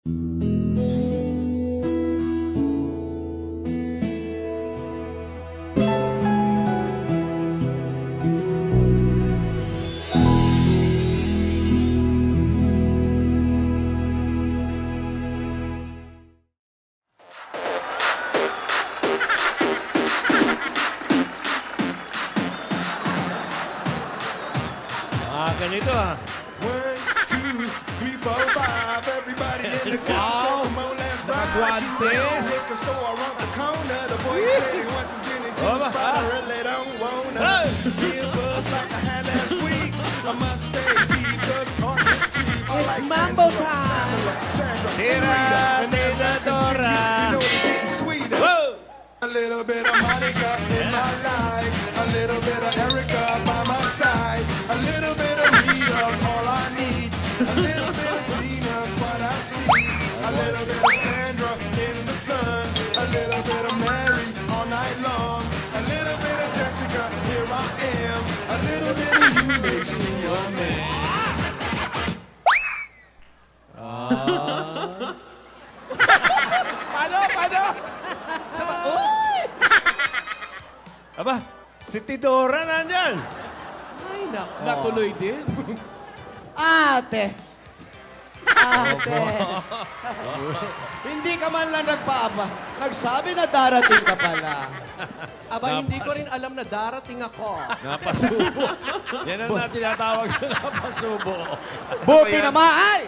Ganito ah. 1, 2, 3, 4, 5. Everybody in the car, so come on, let's ride. Liquor store around the corner. The boys say they want some gin and juice, but I really don't wanna. Give us like I had last week. I must stay deep, cause talk is cheap. It's mambo time. Tira, Dora. You know it's getting sweeter. Whoa! A little bit of Monica in my life. A little bit of Erica by my side. A little bit of Rita's all I need. A little bit of Tina's what I see. A little bit of Sandra in the sun. A little bit of Mary all night long. A little bit of Jessica, here I am. A little bit of you makes me your man. Paano? Uy! Aba, si Tidora nandyan. Ay, natuloy din. Ate! Hindi ka man lang nagpaaba. Nagsabi na darating ka pala. Aba, hindi ko rin alam na darating ako. Napasubo. Yan ang tinatawag na napasubo. Buti naman! Ay!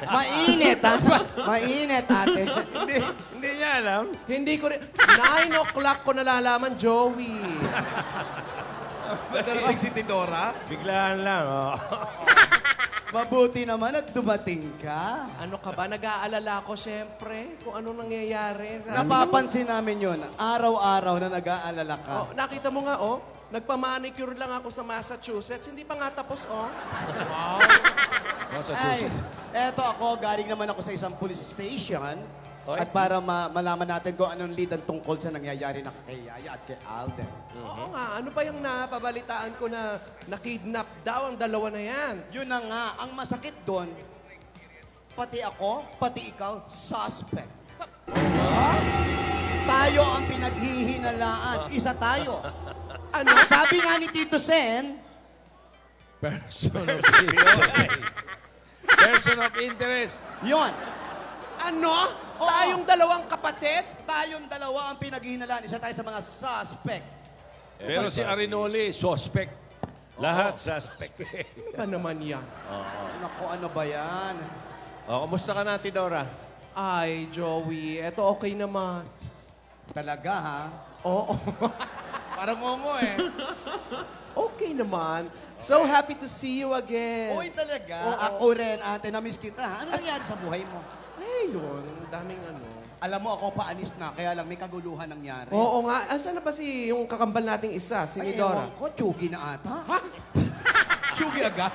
Mainit, ha? Mainit, ate. Hindi niya alam. Hindi ko rin... 9 o'clock ko nalalaman, Joey. Darating si Tidora? Biglaan lang, oh. Mabuti naman at dumating ka. Ano ka ba? Nag-aalala ko, siyempre, kung anong nangyayari. Napapansin namin yun. Araw-araw na nag-aalala ka. Oh, nakita mo nga, nagpa-manicure lang ako sa Massachusetts. Hindi pa nga tapos, Ay, eto ako, galing naman ako sa isang police station. At para malaman natin kung anong lead ang tungkol sa nangyayari na kay Yaya at kay Alden. Oo nga, ano pa yung napabalitaan ko na nakidnap daw ang dalawa na yan? Yun na nga, ang masakit doon, pati ako, pati ikaw, suspect. Tayo ang pinaghihinalaan. Isa tayo. Ano? Sabi nga ni Tito Sen, Person of interest. Person of interest. yon. Ano? Oo. Tayong dalawang kapatid? Tayong dalawa ang pinaghihinalaan. Isa tayo sa mga suspect. Pero si Arinoli, suspect. Lahat suspect. Ano ba naman yan? Naku, ano ba yan? Oh, kumusta ka na, Tidora? Ay, Joey, eto okay naman. Talaga, ha? Oo. Parang momo, eh. Okay naman. So happy to see you again. Uy, talaga. Oo. Ako rin, ate, na-miss kita. Ha? Ano nangyari sa buhay mo? Ay, yun. Daming ano. Alam mo, ako paalis na, kaya lang may kaguluhan nangyari. Oo nga. Asan na ba yung kakambal nating isa, si Ay, Nidora? ewan ko, tsugi na ata. Ha? Tsugi agad?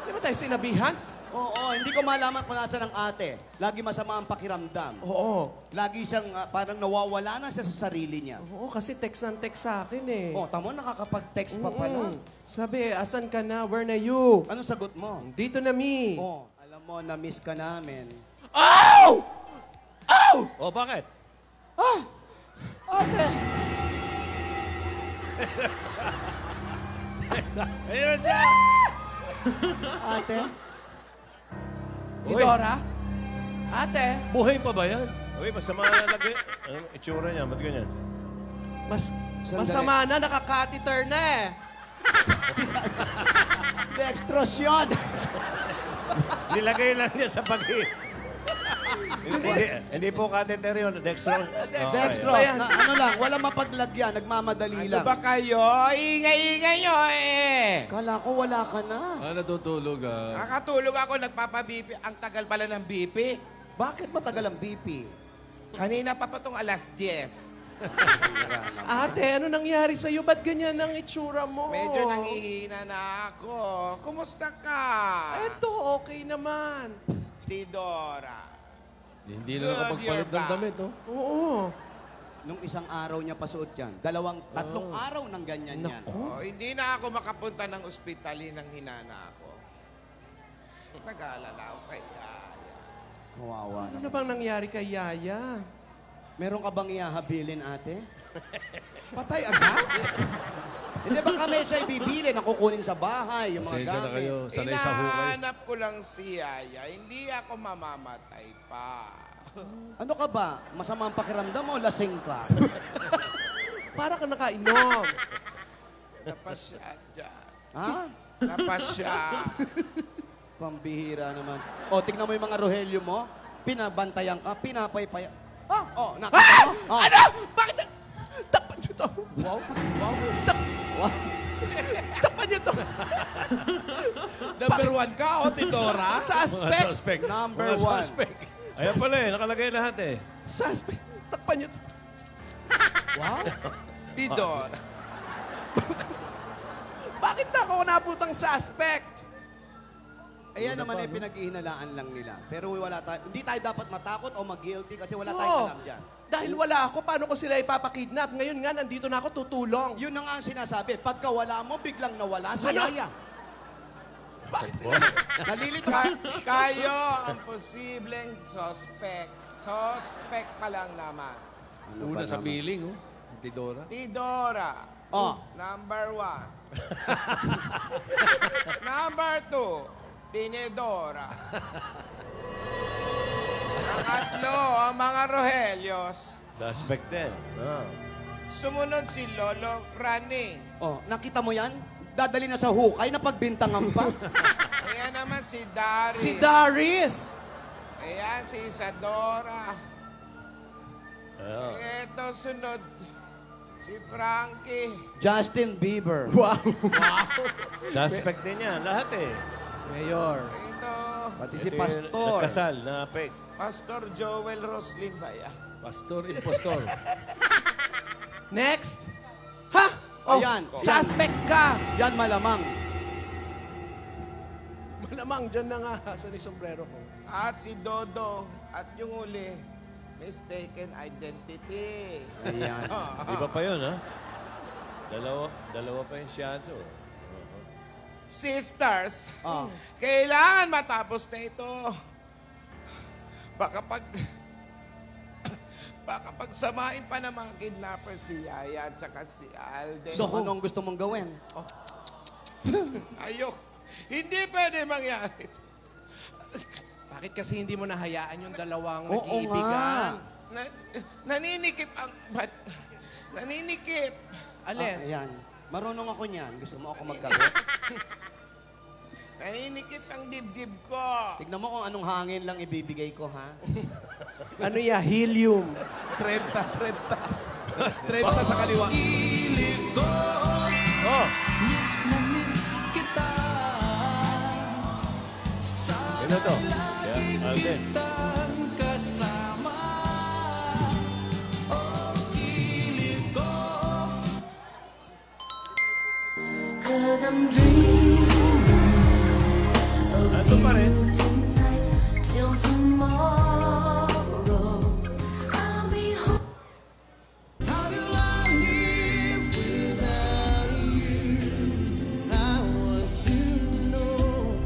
Di ba tayo sinabihan? Oo, hindi ko malaman kung nasa ng ate. Lagi masama ang pakiramdam. Oo. Lagi siyang parang nawawala na siya sa sarili niya. Oo, kasi text ng text sa akin eh. Oh, tamo, nakakapag-text pa pala. Sabi, asan ka na? Where na you? Anong sagot mo? Dito na mi. Oh, alam mo, na-miss ka namin. Oh! Oh! Oh, bakit? Ah! Ate! Ayun siya! Ate? Nidora? Ate? Buhay pa ba yan? Uy, masama na lagi. Ano, itsura niya, ba't ganyan? Masama na, nakakatheter na eh. Dextrosyon! Nilagay lang niya sa hindi po catheter yun. Dextro. Dextro, ano lang, walang mapaglagyan, nagmamadali lang. Ano ba kayo? Ingay-ingay nyo eh! Kala ko wala ka na. Natutulog ah. Nakatulog ako, nagpapabipi. Ang tagal pala ng BP. Bakit matagal ang BP? Kanina pa pa itong alas 10. Ate, ano nangyari sa'yo? Ba't ganyan ang itsura mo? Medyo nangihina na ako. Kumusta ka? Eto, okay naman. Tidora. Hindi na nakapagpalit ng damit, oh. Oo. Nung isang araw niya pasuot yan. Tatlong araw ng ganyan yan. Oh, hindi na ako makapunta ng ospital ng hinana ako. Nag-aalala ako kay Yaya. Kawawa Ano naman. na bang nangyari kay Yaya? Meron ka bang ihahabilin, ate? Patay agad? Hindi, baka may siya ibibili na kukunin sa bahay, yung mga Pasensya na gamit. kayo. Sanay sa hukay. Hinahanap ko lang si Yaya. Hindi ako mamamatay pa. Ano ka ba? Masama ang pakiramdam mo, lasing ka. Para ka nakainom. Napasya dyan. Ha? Napasya. Pambihira naman. O, tignan mo yung mga Rogelio mo. Pinabantayan ka, pinapaypaya. Nakita mo? Oh. Ano? Bakit? Takpan nyo to. Wow. Wow. Takpan nyo to. Number 1 ka, o, Tidora? Mga Suspect. suspect. Number Mga one. suspect. Ayan pala eh, nakalagay lahat eh. Suspect. Takpan nyo to. Wow. Tidor. Bakit na ako naputang suspect? Ayan naman yung pinag-ihinalaan lang nila. Pero wala tayo, hindi tayo dapat matakot o mag-guilty kasi wala tayong Oo. alam dyan. Dahil wala ako, paano ko sila ipapakidnap? Ngayon nga, nandito na ako tutulong. Yun na nga ang sinasabi. Pagka wala mo, biglang nawala si Ano? Yaya. Bakit sila? Nalilito ka. Kayo ang posibleng suspect. Suspect pa lang naman. Una sa billing, oh. Si Tidora. Tidora. Oh. Number 1. Number 2. Tinidora. Pangatlo, ang mga Rohelios. Suspect din. Ah. Sumunod si Lolo Franing. Oh, nakita mo yan? Dadali na sa hukay na pagbintangan pa. Ayan naman si Dari. Si Darius. Ayan si Isadora. Ayan. Ito sunod. Si Frankie. Justin Bieber. Wow. Suspect din yan. Lahat eh. Mayor. Ito. Pati si Ito yung Pastor. Nagkasal na peg. Pastor Joel Roslin Baya. Pastor, impostor. Next. Ha? Oh, Ayan. Suspect ka. Yan malamang. Malamang dyan na nga sa ni sombrero ko. At si Dodo. At yung uli, mistaken identity. Ayan. Iba pa yun, ha? Dalawa pa yung shadow. Sisters, Ah. kailangan matapos na ito. Baka pagsamain pa ng mga kidnapper si Yaya at saka si Alden. So, anong gusto mong gawin? Ayok. Hindi pwede mangyari. Bakit kasi hindi mo nahayaan yung dalawang Oo nag-iibigan? Naninikip ang... Naninikip. Alin? Ayan. Marunong ako niyan. Gusto mo ako magkabit? Naninikip ang dibdib ko. Tignan mo kung anong hangin lang ibibigay ko, ha? Ano ya? Helium. 30 sa kaliwa. Oh! Sino to? Yeah, Alden. Cause I'm dreaming of Ando pa rin. you tonight till tomorrow. I'll be home. How do I live without you? I want to know.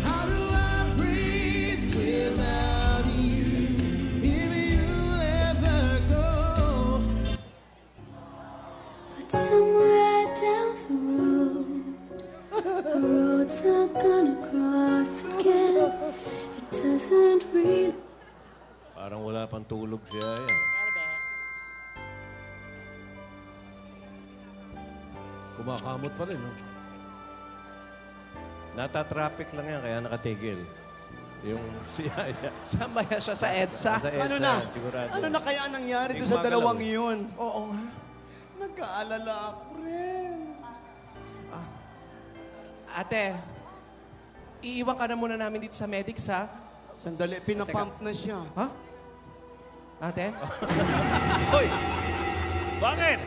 How do I breathe without you? If you'll ever go. But somewhere down the road's not gonna cross again. It doesn't really. Parang wala pang tulog si Yaya. Kumakamot pa rin, no? Nata-traffic lang yan, kaya nakatigil. Yung si Yaya. Samaya siya sa EDSA. Sa EDSA, Ano na? sigurado. Ano na kaya nangyari doon Hindi sa dalawang gumagalaw. yun? Oo nga. Nag-aalala ako rin. Ate, iiwan ka na muna namin dito sa medics, ha? Sandali, pinapump na siya. Ha? Ate? Hoy! Bakit?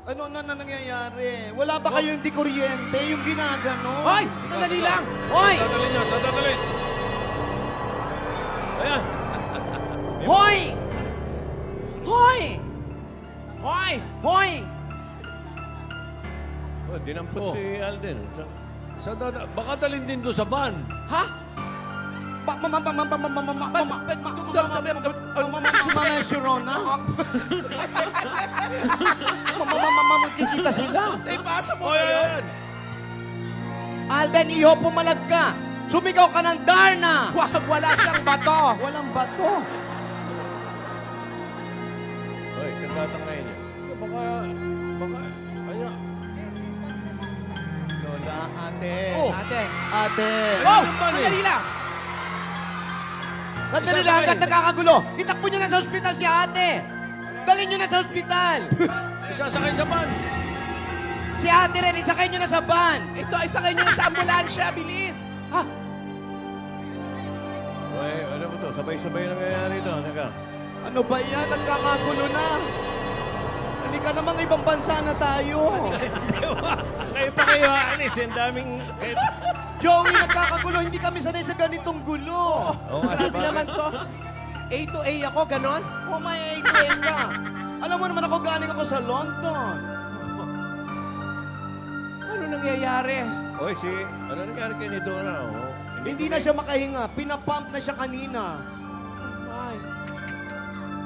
Ano na nangyayari? Wala ba kayo hindi kuryente? Yung ginagano? Hoy! Sandali lang! Hoy! Dadalhin niyo, saan dadalhin? Ayan. Hoy! Hoy! Hoy! Hoy! Oh, dinampot Oh. si Alden. Baka dalhin din doon sa van. Ha? Magkikita sila. Ipasa mo O, ba yun? yan. Alden, iho, pumalag ka. Sumigaw ka ng Darna. Wala siyang bato. Walang bato. Hoy, saan tatangay niyo? Baka, kaya. Lola, ate. Oh. Ate. Ate. Oh! Ano ba ni? Sandali lang! Sandali Isa lang, pa hanggang eh. nagkakagulo. Itakbo niyo na sa ospital si ate. Dalhin niyo na sa ospital. Isasakay sa van. Si ate rin, isakay niyo na sa van. Ito, isakay niyo na sa ambulansya. Bilis! Ha? Hoy, ano ba to? Sabay-sabay nangyayari ito. Teka. Ano ba yan? Nagkakagulo na. Halika namang ibang bansa na tayo. Kayo pa kayo aalis. Ang daming... Joey, nagkakagulo. Hindi kami sanay sa ganitong gulo. Oo nga, Grabe bakit? naman to. A to A ako, ganon? Oh, may age ka. Alam mo naman ako, galing ako sa London. Ano nangyayari? Hoy, ano nangyari kay ni Dora? Oh, Hindi na siya makahinga. Pinapump na siya kanina. Ay.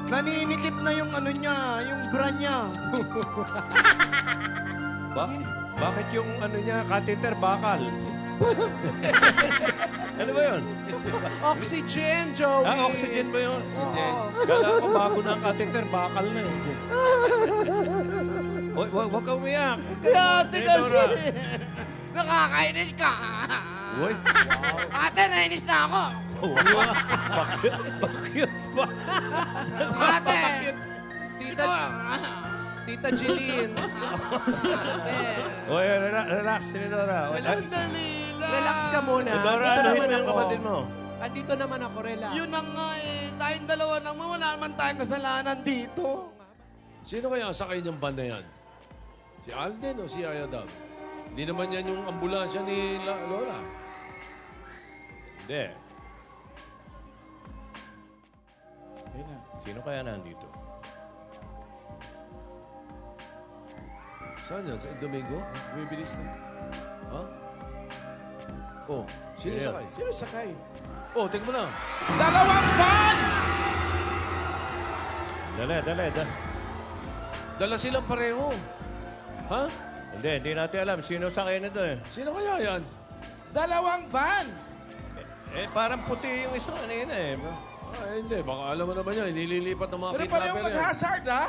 Naninikip na yung ano niya, yung bra niya. Bakit yung ano niya, catheter, bakal? Ano ba yun? Oxygen, Joey. Oxygen ba yun? Oxygen. Kala ko bago na ang catheter, bakal na eh. Hoy, wag ka umiyak. Kaya ate Hey, kasi. Dora. Nakakainis ka. Hoy, Ate, nainis na ako. bakit ba? Ate. Tita, Tita Jeline. Ate. Hoy, relax, Tinidora. Sandali lang. Relax ka muna. Dora, Dito ano naman yung ako. kapatid mo? Andito naman ako, relax. Yun na nga eh. Tayong dalawa naman. Wala naman tayong kasalanan dito. Sino kaya ang sakay niyang van na yan? Si Alden o si Ayadab? Hindi naman yan yung ambulansya ni Lola. Hindi. Sino kaya nandito? Saan yan? Sa Domingo? Bibilis na. Ha? Oh, sino Sino yan? sakay? Sino sakay? Oh, tingnan mo na. Dalawang van! Dali. Dala silang pareho. Ha? Hindi natin alam. Sino sakay nito eh? Sino kaya yan? Dalawang van! Parang puti yung isa kanina eh. Hindi. Baka alam mo naman yan. Nililipat ng mga Pero pareho kidnapper yan. mag-hazard, ha?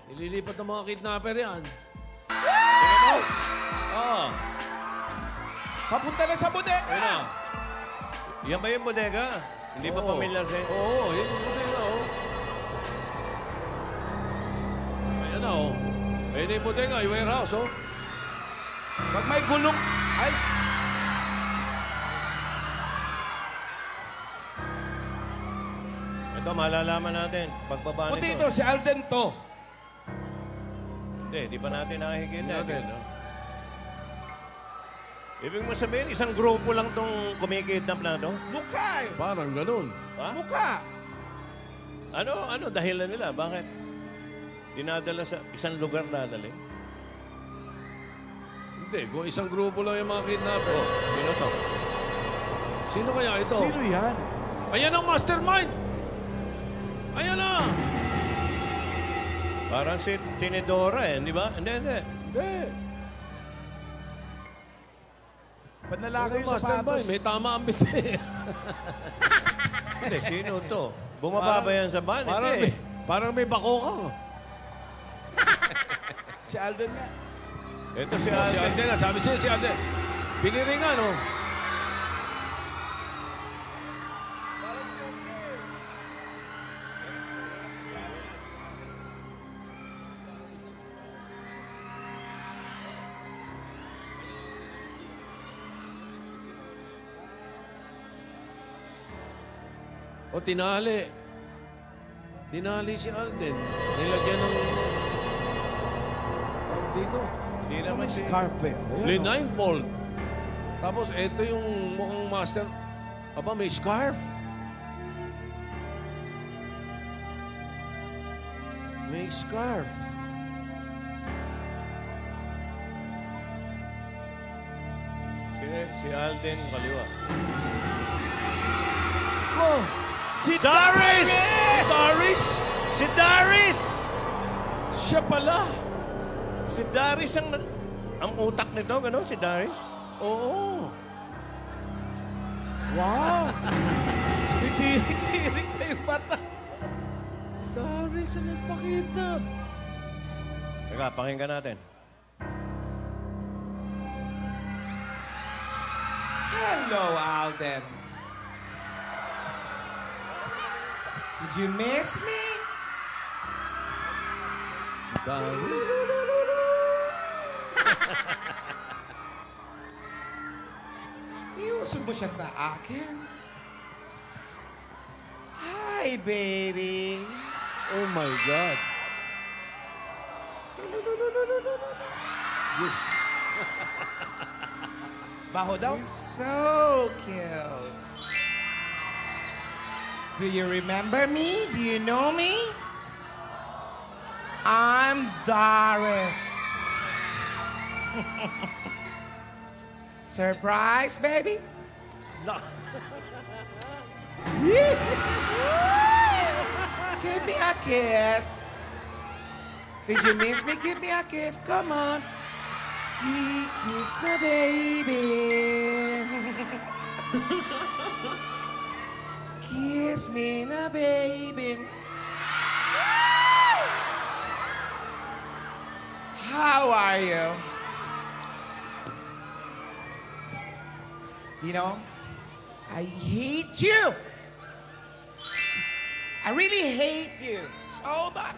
Nililipat ng mga kidnapper yan. Sino? Ah, Papunta na sa bodega! ayun na. Yan ba yung bodega? Hindi ba Oo. pamilyar sa inyo? Oo, yun yung bodega, oh. Ayan na, oh. Ayun na yung bodega, yung warehouse, oh. Pag may gulong... Ay! Ito, malalaman natin. Pagbaba Puti nito. ito, si Alden to. Hindi, di pa natin nakikita. Natin, oh. Ibig mo sabihin, isang grupo lang tong kumikidnap na to? Mukha eh! Parang ganun. Ha? Mukha! Ano dahilan nila? Bakit? Dinadala sa isang lugar dadali? Hindi, kung isang grupo lang yung mga kidnapper. Oh, sino to? Sino kaya ito? Sino yan? Ayan ang mastermind! Ayan na! Parang si Tinidora eh, di ba? Hindi. Hindi. Ba't lalaki Ang yung sapatos? mastermind, may tama ang biti. Hindi, sino to? Bumaba ba yan sa van? Hindi. Parang may bako ka. Si Alden nga. Ito si Si Alden. Alden na, sabi siya si Alden. Piniringan, oh. O tinali. Tinali si Alden. Nilagyan ng... Tawag dito. Hindi naman si... Scarf eh. Blindfold. Tapos ito yung mukhang master. Aba, may scarf. May scarf. Si Alden kaliwa. Si Doris! Doris! Si Doris! Siya pala. Si Doris ang utak nito, gano'n? Si Doris? Oo. Wow! Tirik-tirik na yung mata. Doris, ang nagpakita. Teka, pakinggan natin. Hello, Alden. Did you miss me? Si Doris. Iusog mo siya sa akin. Hi, baby. Oh my God. Yes. Baho daw? So cute. Do you remember me? Do you know me? I'm Doris. Surprise, baby? No. Give me a kiss. Did you miss me? Give me a kiss. Come on. Kiss the baby. Kiss me, the baby. How are you? You know, I hate you. I really hate you so much.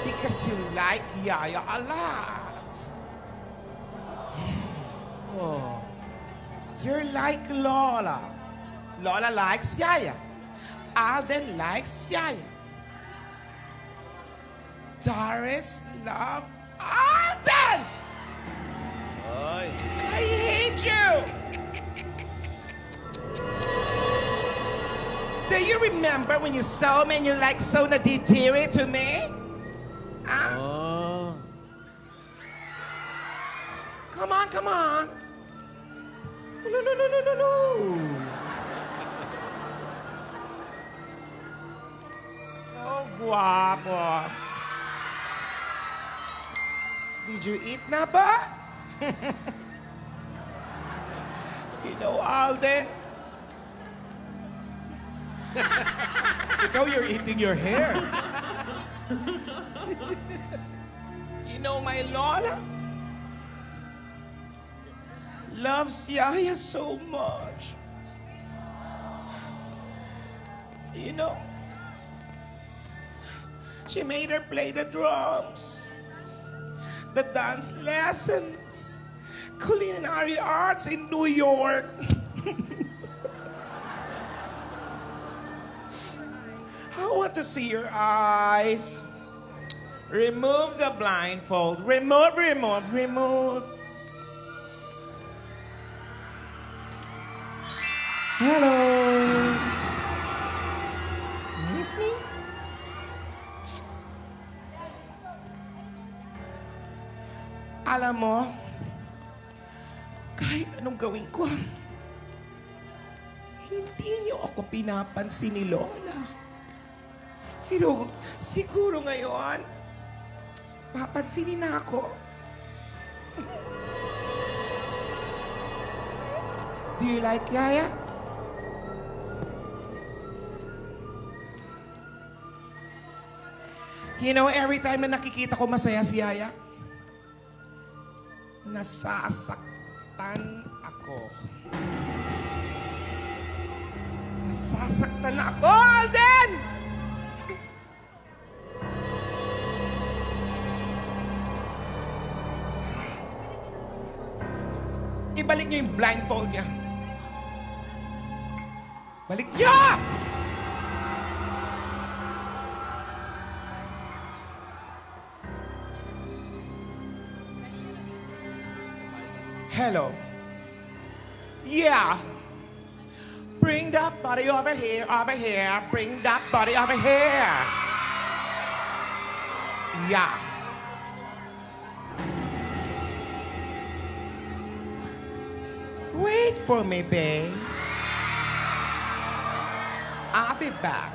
Because you like Yaya a lot. Oh. You're like Lola. Lola likes Yaya. Alden likes Yaya. Doris loves Alden! Ay. I hate you! Do you remember when you saw me and you like so naditiri to me? Huh? Ah. Come on, come on. No, no, no, no, no, no. So guapo. Did you eat na ba? You know, Alden. Ikaw, you're eating your hair. You know, my Lola loves Yaya so much. You know, she made her play the drums, the dance lessons, culinary arts in New York. I want to see your eyes. Remove the blindfold. Remove, remove, remove. Hello. Miss me? Alam mo, kahit anong gawin ko, hindi niyo ako pinapansin ni Lola. Siguro ngayon, papansinin na ako. Do you like Yaya? You know, every time na nakikita ko masaya si Yaya, nasasaktan ako. Nasasaktan ako, Alden! Ibalik niyo yung blindfold niya. Balik niyo! Hello. Yeah. Bring that body over here, over here. Bring that body over here. Yeah. Wait for me, babe. I'll be back.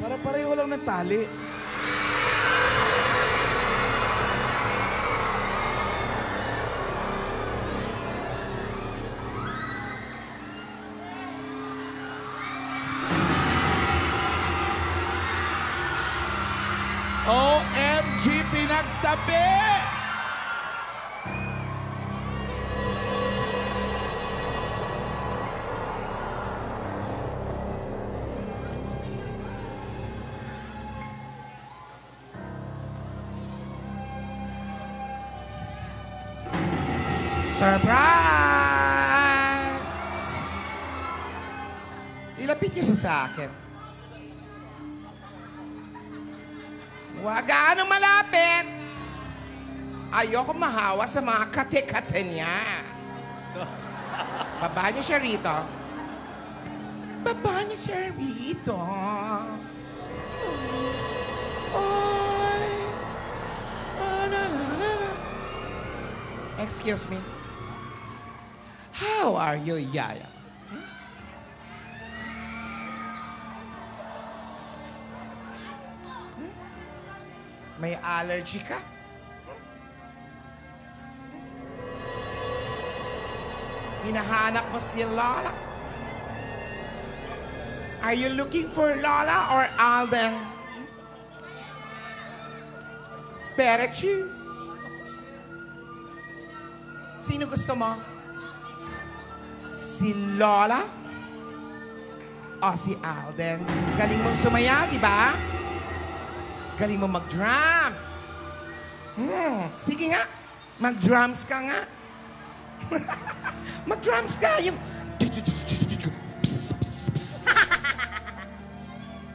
Para pareho lang ng tali. OMG, pinagtabi! Surprise! Ilapit niyo sa akin. Huwag gaano malapit. Ayoko mahawa sa mga kate-kate niya. Baba niyo siya rito. Baba niyo siya rito. Oy. Oh, na, na, na, na. Excuse me. How are you, Yaya? May allergy ka? Hinahanap mo si Lola? Are you looking for Lola or Alden? Better choose. Sino gusto mo? Si Lola? O si Alden? Galing mong sumayaw, di ba? Galing mo mag-drums. Sige nga. Mag-drums ka nga. Mag-drums ka. Yung...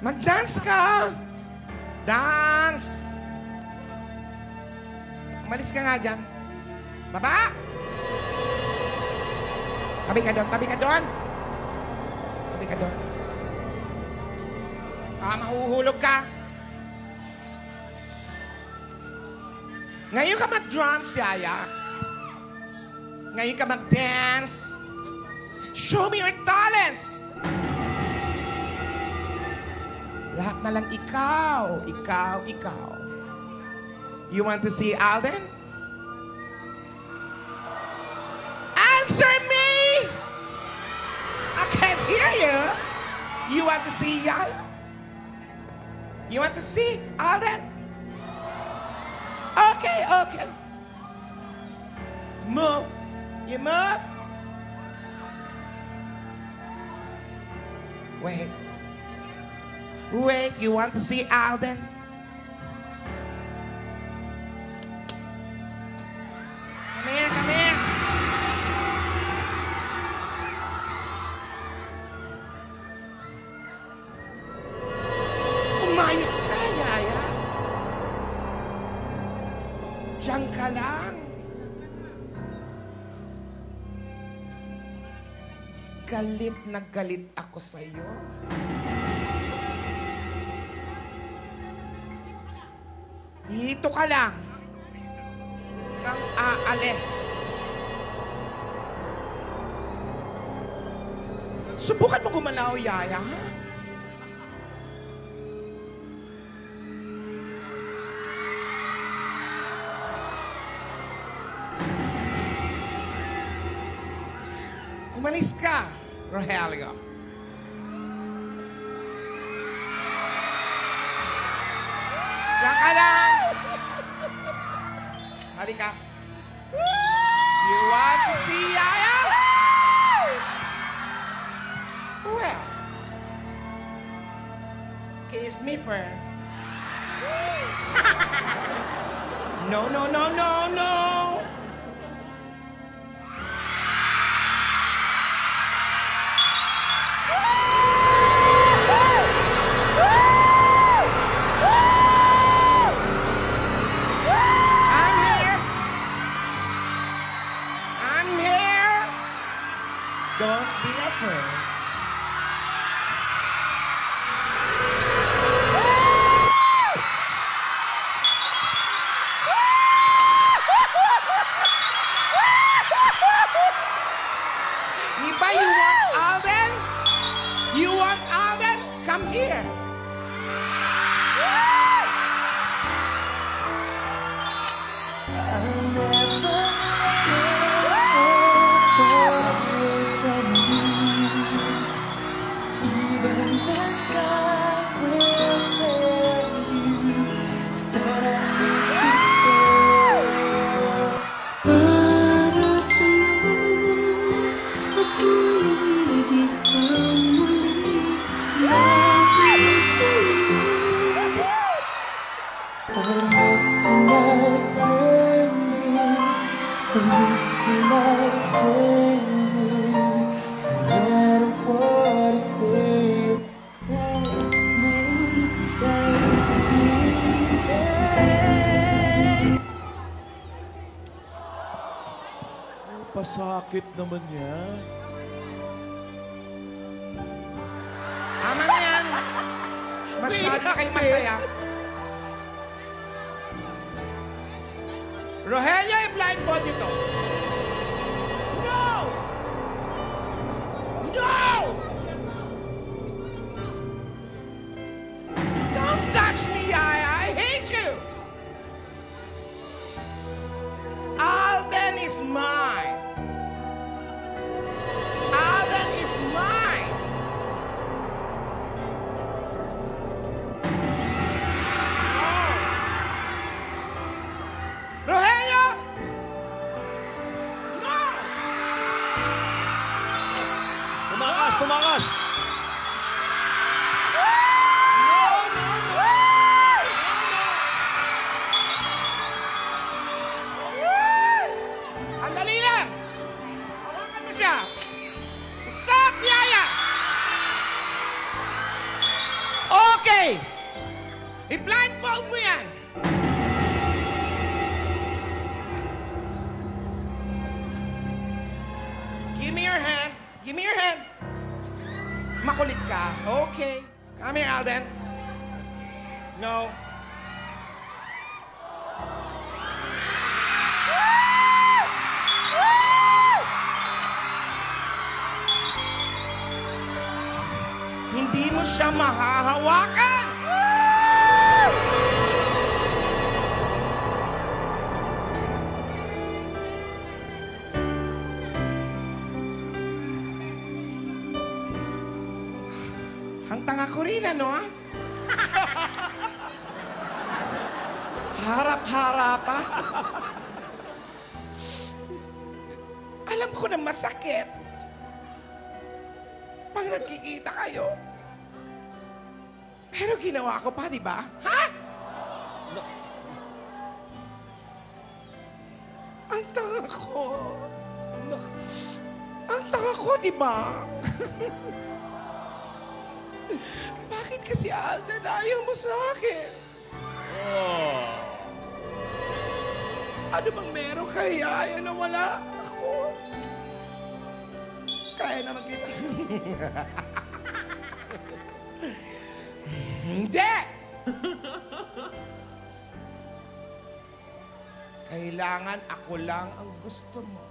Mag-dance ka. Dance. Umalis ka nga dyan. Baba! Tabi ka doon, tabi ka doon. Tabi ka doon. Mahuhulog ka. Ngayon ka mag-drums, Yaya. Ngayon ka mag-dance. Show me your talents. Lahat na lang ikaw. Ikaw, ikaw. You want to see Alden? Answer me! I can't hear you. You want to see Yaya? You want to see Alden? Okay, okay. Move. You move. Wait. Wait, you want to see Alden? Come here, come here. Umayos ka, Yaya. Diyan ka lang. Galit na galit ako sa'yo. Dito ka lang. Kang aalis. Subukan mo gumalaw, Yaya, ha? Umalis ka, Rogelio. Diyan ka lang. Halika. You want to see Yaya? Well, kiss me first. No, no, no, no, no. Don't be afraid. Iba, you want Alden? You want Alden? Come here. Para sa'yo, ako'y ibigay muli. Dahil sa'yo, I miss you like crazy. I miss you like crazy. No matter what I say. Pasakit naman yan. Tama na yan. Masyado na kayo masaya. Rogelio, i-blindfold nyo to. No! No! Don't touch me, Yaya. I hate you. Alden is mine. Alden is mine. Rogelio! No! Tumakas, tumakas! Andali lang! Hawakan mo siya! Stop, Yaya! Okay! I-blindfold mo yan! Give me your hand. Give me your hand. Makulit ka. Okay. Come here, Alden. No. Hindi mo siya mahahawakan. Ang tanga ko rin, ano, ha? Harap-harapa. Alam ko na masakit. Pag nagkikita kayo. Pero ginawa ko pa, di ba? Ha? Ang tanga ko. Ang tanga ko, di ba? Bakit kasi, Alden, ayaw mo sa akin? Oh. Ano bang meron kay Yaya na wala ako? Kaya naman kita. Hindi! Kailangan ako lang ang gusto mo.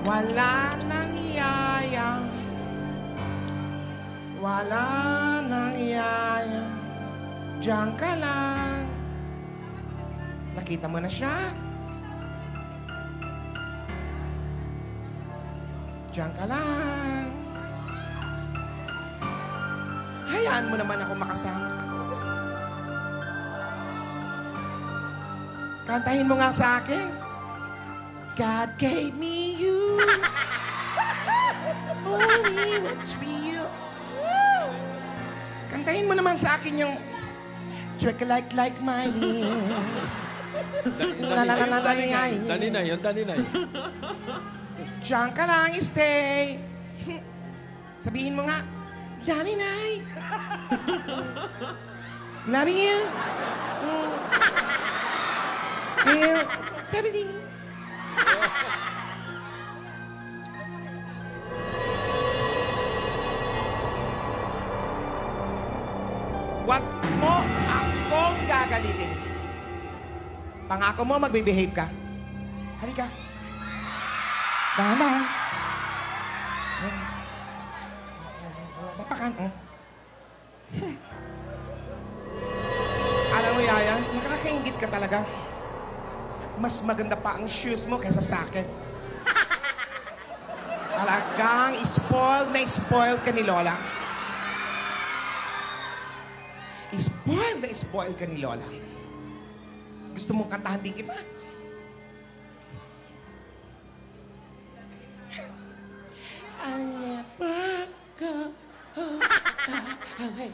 Wala nang Yaya. Wala nang Yaya. Diyan ka lang. Nakita mo na siya? Diyan ka lang. Hayaan mo naman ako makasama. Kantahin mo nga sa akin. God gave me you. Only what's real. Kantahin mo naman sa akin yung Trick like mine. Daninay. Diyan ka lang, stay. Sabihin mo nga, Daninay. Loving you. Feel 17. Wag mo akong gagalitin. Pangako mo, magbe-behave ka. Halika. Dahan-dahan. Tapakan. Alam mo, Yaya, nakakaingit ka talaga. Mas maganda pa ang shoes mo kaysa sa akin. Talagang spoiled ka ni Lola. Spoiled ka ni Lola. Gusto mong kantahan din kita? I'll never go away.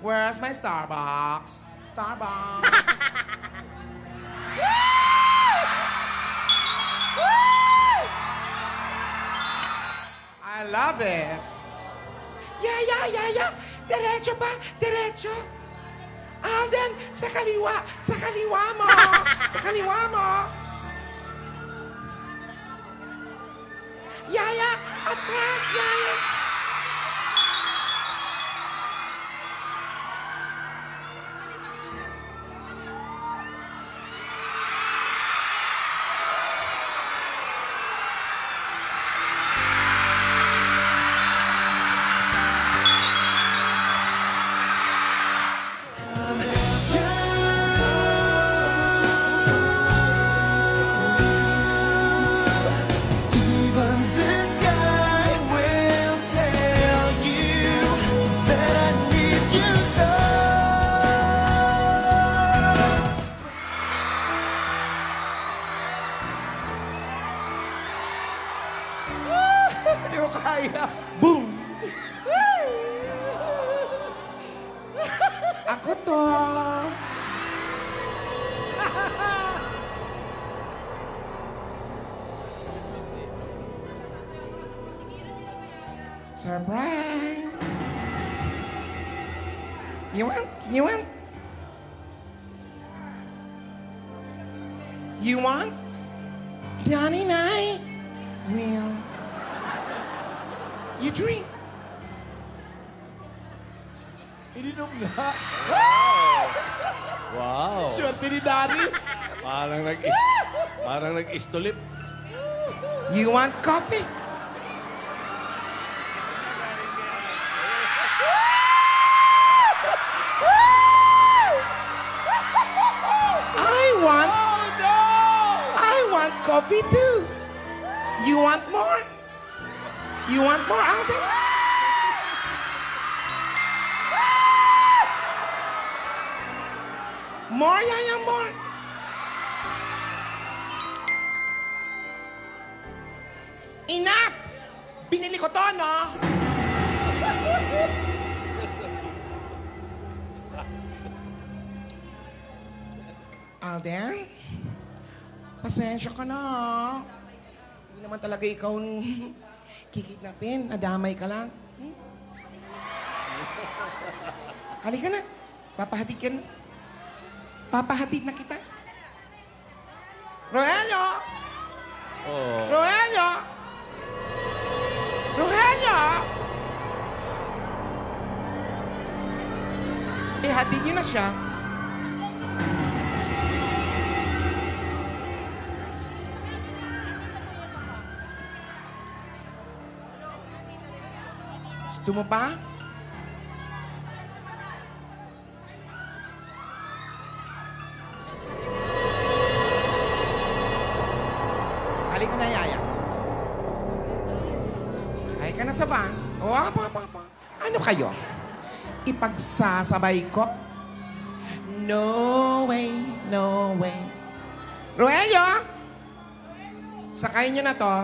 Where's my Starbucks? Starbucks. I love this. Yeah. Diretso ba? Diretso. Alden, sa kaliwa. Sa kaliwa mo. Sa kaliwa mo. Yaya, atras, Yaya. Hindi ko kaya. Boom! Ako to. Surprise! You want? You want? Donnie and I will. You drink. Ininom na. Wow. Swerte ni Darius. Parang nag-istulip. You want coffee? I want coffee too. You want more? You want more, Alden? More, Yaya, more. Enough! Binili ko to, no? Alden, pasensya ka na. Hindi naman talaga ikaw ang kikidnapin. Nadamay ka lang. Halika na. Papahatid ka na. Papahatid na kita. Rogelio! Oh. Rogelio! Rogelio! Ihatid niyo na siya. Gusto mo pa? Halika na, Yaya. Sakay ka na sa van. O, apa. Ano kayo? Ipagsasabay ko No way, no way. Roelio! Sakay niyo na to.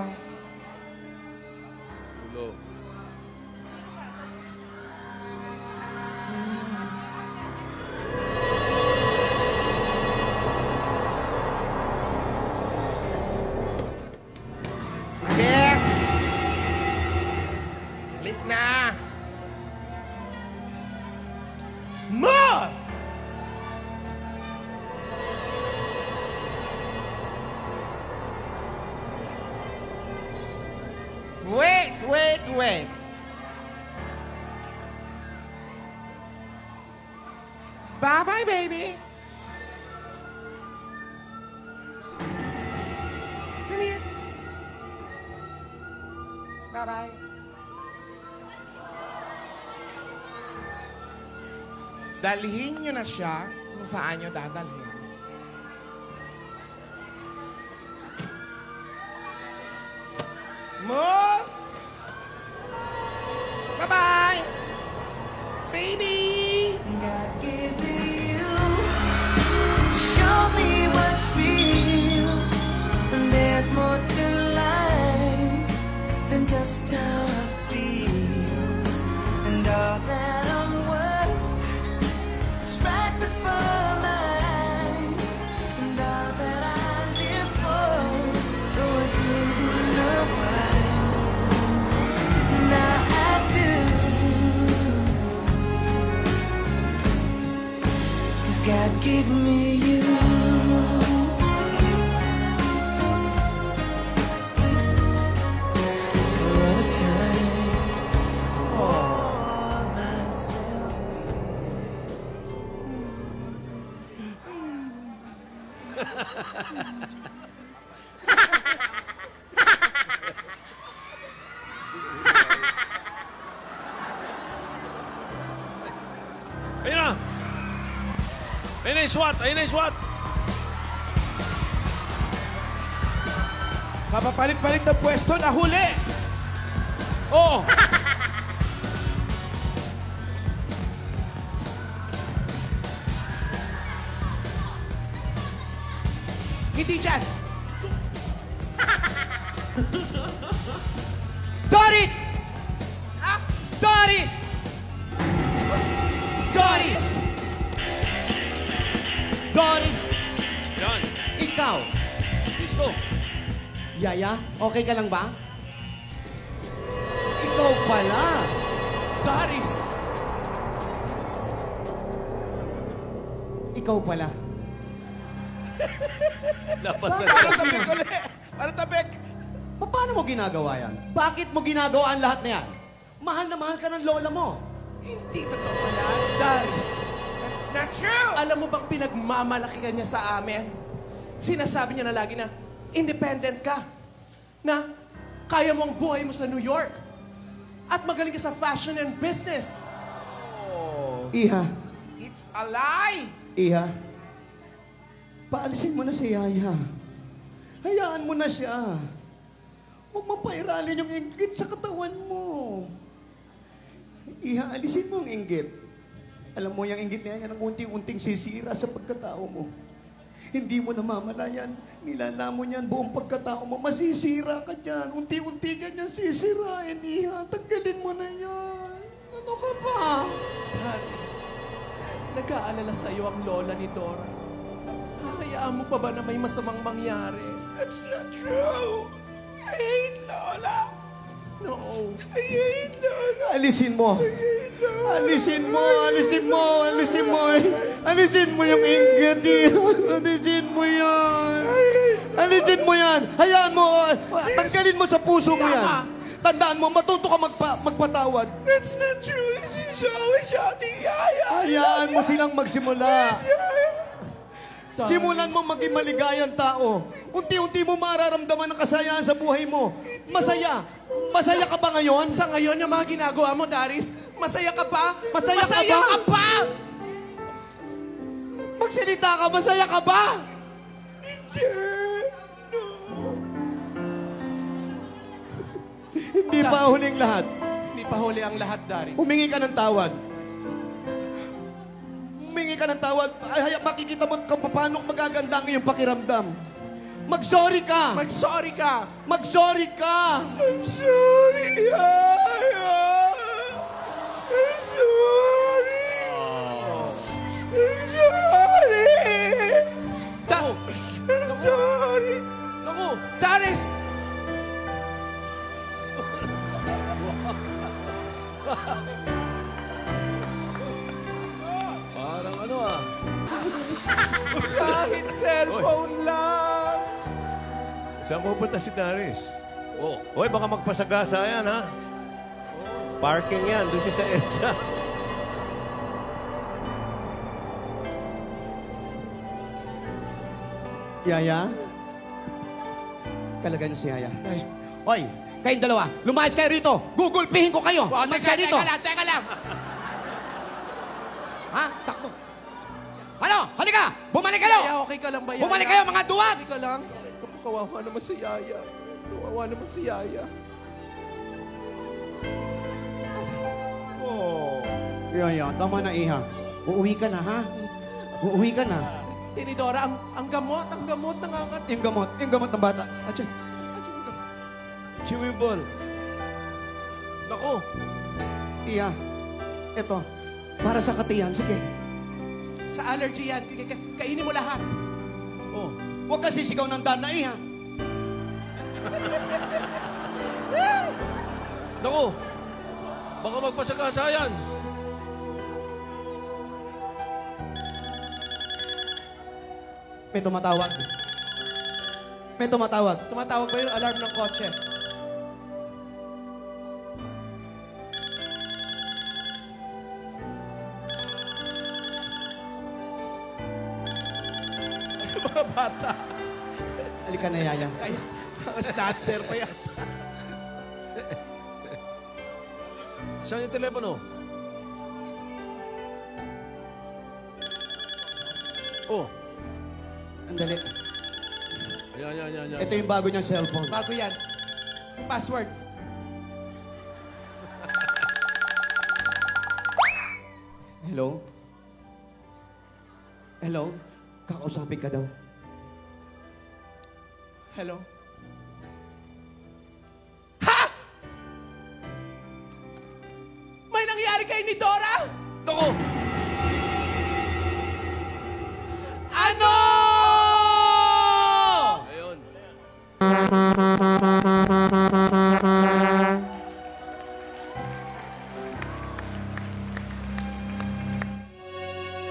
Ulo. Alis! Alis na! Move! Wait. Bye-bye, baby. Come here. Bye-bye. Dalhin nyo na siya kung saan nyo dadalhin. Move! Bye-bye! Baby! God gave me you to show me what's real, and there's more to life than just how I feel, and all that I'm worth is right before my eyes, and all that I live for, though I didn't know why, now I do. God gave me you. For all the times, all myself. Ayun na! Ayun na yung SWAT! Ayun na yung SWAT! Kapapalit-palit ng pwesto, nahuli! Oo! Hindi dyan! Doris! Ah! Doris! Doris! Doris! Yan! Ikaw, Listo! Yaya, okay ka lang ba? Ikaw pala. Doris! Ikaw pala. Lapasan Parang tabik ulit! Parang tabik! Paano mo ginagawa yan? Bakit mo ginagawa ang lahat na yan? Mahal na mahal ka ng lola mo. Hindi totoo pala, Doris. That's not true! Alam mo bang pinagmamalaki ka niya sa amin? Sinasabi niya na lagi na, independent ka. Na kaya mo ang buhay mo sa New York. At magaling ka sa fashion and business. Iha, It's a lie! Iha, paalisin mo na si Yaya. Hayaan mo na siya. Huwag mo pairalin yung inggit sa katawan mo. Iha, alisin mo ang inggit. Alam mo, yung inggit na yan ang unti-unting sisira sa pagkatao mo. Hindi mo namamalayan. Nilalamon yan buong pagkatao mo. Masisira ka dyan. Unti-unti ka dyan sisirain, Iha. Tanggalin mo na yan. Ano ka ba? Doris, nag-aalala sa'yo ang lola ni Dora. Hahayaan mo pa ba na may masamang mangyari? That's not true. I hate Lola. No. I hate Lola. Alisin mo. Alisin mo, alisin mo, alisin mo. Alisin mo yung inggit, Iha. Alisin mo yan. Alisin mo yan. Hayaan mo. Tanggalin mo sa puso mo yan. Tandaan mo, matuto ka magpatawad. That's not true. She's always shouting, Yaya. Hayaan mo silang magsimula. Simulan mo maging maligayang tao. Unti-unti mo mararamdaman ang kasayaan sa buhay mo. Masaya. Masaya ka ba ngayon? Sa ngayon, yung mga ginagawa mo, Daris, masaya ka pa? Masaya ka ba? ka pa? Magsalita ka, masaya ka ba? Hindi pa huling lahat. Hindi pa huli ang lahat, Daris. Humingi ka ng tawad. Humingi humingi ka ng tawad, ay, makikita mo kung paano magaganda ang iyong pakiramdam. Mag-sorry ka! Mag-sorry ka! Mag-sorry ka! I'm sorry, Yaya! I'm sorry! I'm sorry! I'm sorry! Naku! Darius! Parang ano ah. Kahit cellphone lang! Saan pupunta si Darius? Oh. Hoy, baka magpasagasa yan, ha? Parking yan, doon siya sa EDSA. Yaya? Kalagay niyo si Yaya. Hoy, kayong dalawa, lumayas kayo rito. Gugulpihin ko kayo. Lumayas kayo rito. Teka lang! Ha? Takbo. Ano? Halika! Bumalik kayo! Yaya, okay ka lang ba, Yaya? Bumalik kayo, mga duwag! Okay ka lang? Kawawa naman si Yaya. Kawawa naman si Yaya. Oh. Yaya, tama na, Iha. Uuwi ka na, ha? Uuwi ka na. Tinidora, ang gamot nangangat. Yung gamot ng bata. Atyan. Chewable. Naku! Iha, eto, para sa katiyan, sige. Sa allergy yan. Kainin mo lahat. Oh. Huwag ka sisigaw ng dana, Iha. Naku! Baka magpasagasa yan. May tumatawag. May tumatawag. Tumatawag ba yung alarm ng kotse? Mga bata. Halika na, Yaya. Ay, mga snatcher pa yan. Saan yung telepono? Oh. Andali. Ayan. Ito yung bago niyang cellphone. Bago yan. Password. Hello? Hello? Kakausapin ka daw. Hello? Ha? May nangyari kay ni Dora? Naku! Ano? Ayun.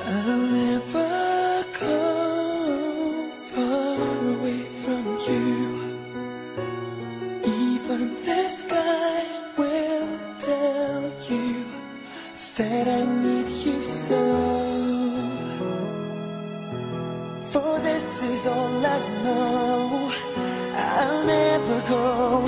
I'll never go far away from you. Even the sky will tell you that I need you so. For this is all I know. I'll never go